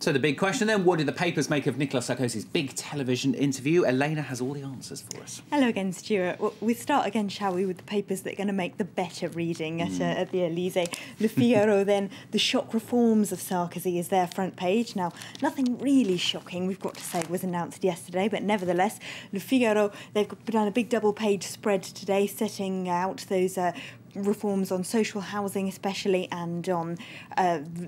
So the big question then, what did the papers make of Nicolas Sarkozy's big television interview? Elena has all the answers for us. Hello again, Stuart. Well, we start again, shall we, with the papers that are going to make the better reading at the Élysée. Le Figaro, then, the shock reforms of Sarkozy is their front page. Now, nothing really shocking, we've got to say, was announced yesterday, but nevertheless, Le Figaro, they've done a big double-page spread today setting out those reforms on social housing especially, and on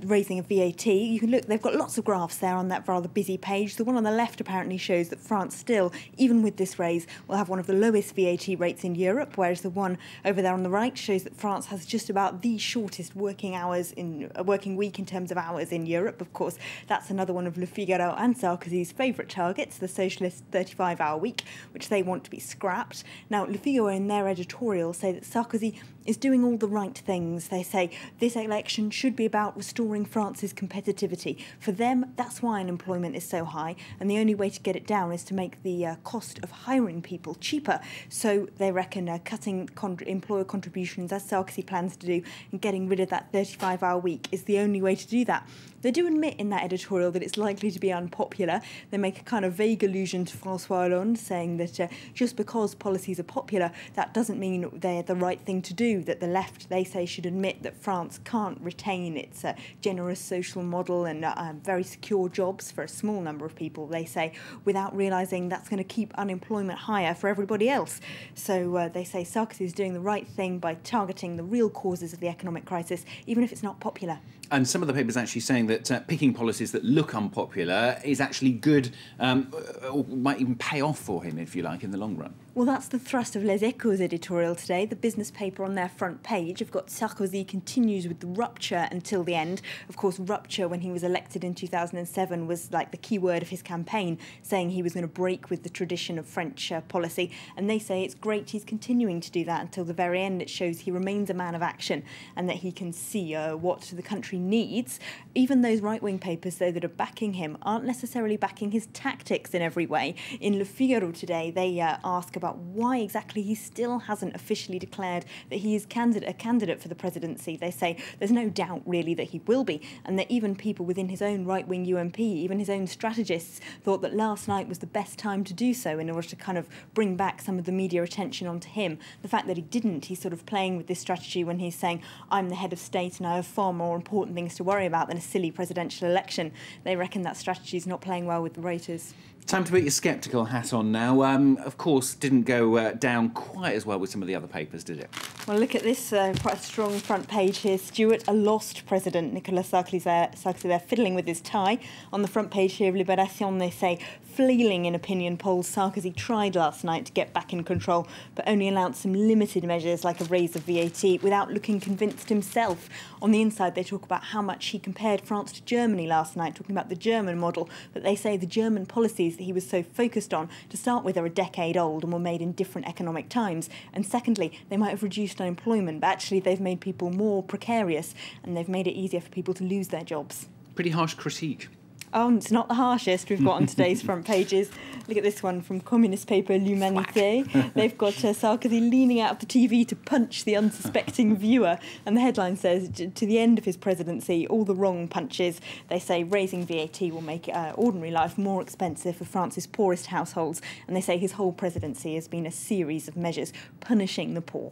raising of VAT. You can look, they've got lots of graphs there on that rather busy page. The one on the left apparently shows that France still, even with this raise, will have one of the lowest VAT rates in Europe, whereas the one over there on the right shows that France has just about the shortest working week in terms of hours in Europe. Of course, that's another one of Le Figaro and Sarkozy's favourite targets, the socialist 35-hour week, which they want to be scrapped. Now, Le Figaro in their editorial say that Sarkozy is doing all the right things. They say this election should be about restoring France's competitivity. For them, that's why unemployment is so high, and the only way to get it down is to make the cost of hiring people cheaper. So they reckon cutting employer contributions, as Sarkozy plans to do, and getting rid of that 35-hour week is the only way to do that. They do admit in that editorial that it's likely to be unpopular. They make a kind of vague allusion to François Hollande, saying that just because policies are popular, that doesn't mean they're the right thing to do, that the left, they say, should admit that France can't retain its generous social model and very secure jobs for a small number of people, they say, without realising that's going to keep unemployment higher for everybody else. So they say Sarkozy is doing the right thing by targeting the real causes of the economic crisis, even if it's not popular. And some of the papers actually saying that picking policies that look unpopular is actually good, or might even pay off for him, if you like, in the long run. Well, that's the thrust of Les Echos' editorial today. The business paper on their front page have got Sarkozy continues with the rupture until the end. Of course, rupture, when he was elected in 2007, was like the key word of his campaign, saying he was going to break with the tradition of French policy. And they say it's great he's continuing to do that until the very end. It shows he remains a man of action and that he can see what the country needs. Even those right-wing papers, though, that are backing him aren't necessarily backing his tactics in every way. In Le Figaro today, they ask about why exactly he still hasn't officially declared that he is a candidate for the presidency. They say there's no doubt really that he will be, and that even people within his own right-wing UMP, even his own strategists, thought that last night was the best time to do so in order to kind of bring back some of the media attention onto him. The fact that he didn't, he's sort of playing with this strategy when he's saying, I'm the head of state and I have far more important things to worry about than a silly presidential election. They reckon that strategy is not playing well with the voters. Time to put your sceptical hat on now. Of course, didn't go down quite as well with some of the other papers, did it? Well, look at this, quite a strong front page here. Stuart, a lost president. Nicolas Sarkozy there fiddling with his tie. On the front page here of Libération, they say, flailing in opinion polls, Sarkozy tried last night to get back in control, but only announced some limited measures like a raise of VAT without looking convinced himself. On the inside, they talk about how much he compared France to Germany last night, talking about the German model, but they say the German policies that he was so focused on, to start with, are a decade old and were made in different economic times. And secondly, they might have reduced unemployment, but actually they've made people more precarious and they've made it easier for people to lose their jobs. Pretty harsh critique. Oh, it's not the harshest we've got on today's front pages. Look at this one from communist paper L'Humanité. They've got Sarkozy leaning out of the TV to punch the unsuspecting viewer. And the headline says, to the end of his presidency, all the wrong punches. They say raising VAT will make ordinary life more expensive for France's poorest households. And they say his whole presidency has been a series of measures punishing the poor.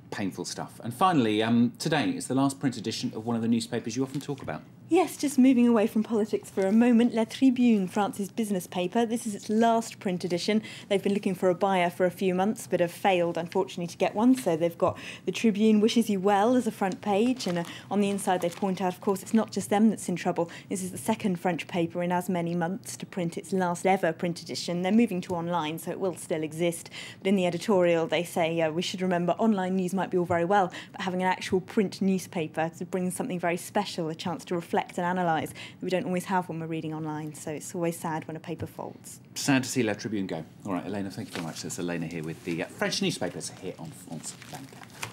Painful stuff. And finally, today is the last print edition of one of the newspapers you often talk about. Yes, just moving away from politics for a moment, La Tribune, France's business paper. This is its last print edition. They've been looking for a buyer for a few months, but have failed, unfortunately, to get one. So they've got the Tribune wishes you well as a front page. And on the inside, they point out, of course, it's not just them that's in trouble. This is the second French paper in as many months to print its last ever print edition. They're moving to online, so it will still exist. But in the editorial, they say we should remember online news might be all very well, but having an actual print newspaper to bring something very special, a chance to reflect and analyse that we don't always have when we're reading online. So it's always sad when a paper folds. Sad to see La Tribune go. All right, Elena, thank you very much. That's Elena here with the French newspapers here on France 24.